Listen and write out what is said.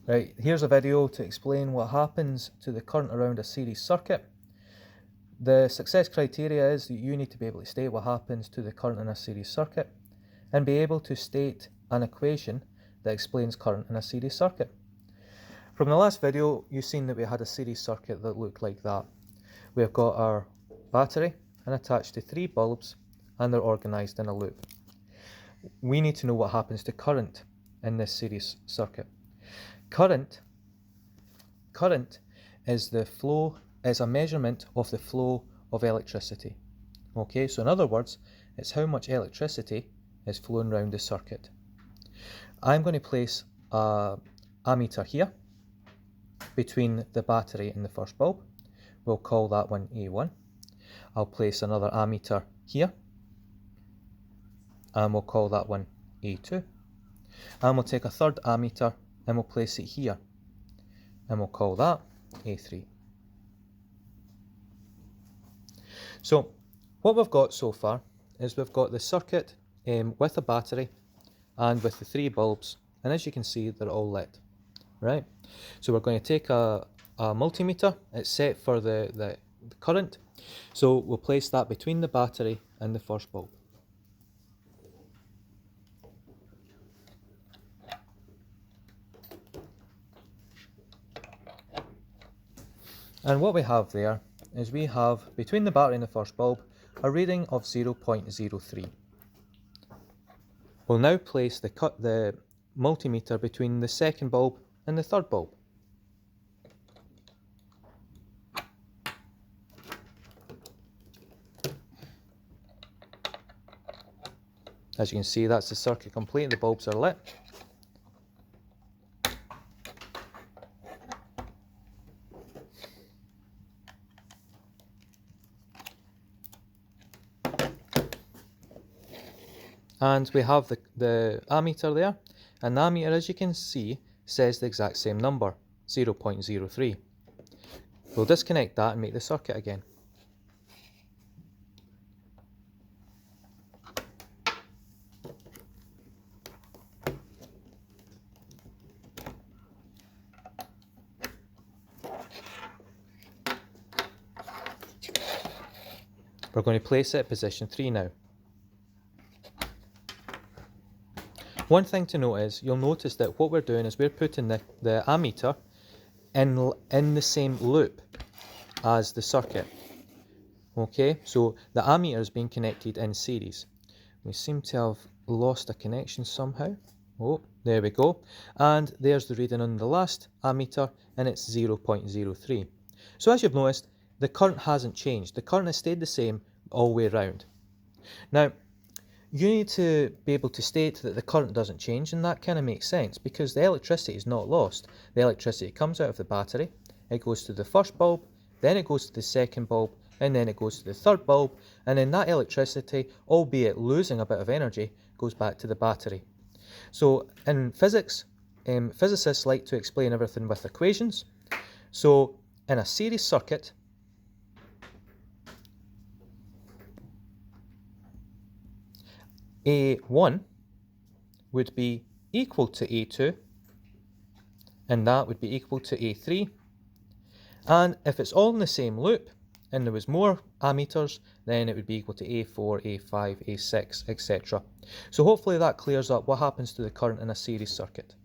Right, here's a video to explain what happens to the current around a series circuit. The success criteria is that you need to be able to state what happens to the current in a series circuit and be able to state an equation that explains current in a series circuit. From the last video, you've seen that we had a series circuit that looked like that. We've got our battery and attached to 3 bulbs and they're organised in a loop. We need to know what happens to current in this series circuit. Current is a measurement of the flow of electricity. Okay, so in other words, it's how much electricity is flowing around the circuit. I'm going to place a ammeter here between the battery and the first bulb. We'll call that one A1. I'll place another ammeter here and we'll call that one A2. And we'll take a third ammeter and we'll place it here and we'll call that A3. So what we've got so far is we've got the circuit with a battery and with the 3 bulbs, and as you can see they're all lit, right? So we're going to take a multimeter. It's set for the current, so we'll place that between the battery and the first bulb. And what we have there is we have, between the battery and the first bulb, a reading of 0.03. We'll now place the multimeter between the second bulb and the third bulb. As you can see, that's the circuit complete, the bulbs are lit. And we have the ammeter there, and the ammeter, as you can see, says the exact same number, 0.03. We'll disconnect that and make the circuit again. We're going to place it at position 3 now. One thing to note is, you'll notice that what we're doing is we're putting the ammeter in the same loop as the circuit. Okay, so the ammeter is being connected in series. We seem to have lost a connection somehow. Oh, there we go. And there's the reading on the last ammeter, and it's 0.03. So as you've noticed, the current hasn't changed. The current has stayed the same all the way around. Now, you need to be able to state that the current doesn't change, and that kind of makes sense because the electricity is not lost. The electricity comes out of the battery, it goes to the first bulb, then it goes to the second bulb, and then it goes to the third bulb, and then that electricity, albeit losing a bit of energy, goes back to the battery. So in physics, physicists like to explain everything with equations. So in a series circuit, A1 would be equal to A2, and that would be equal to A3. And if it's all in the same loop, and there was more ammeters, then it would be equal to A4, A5, A6, etc. So hopefully that clears up what happens to the current in a series circuit.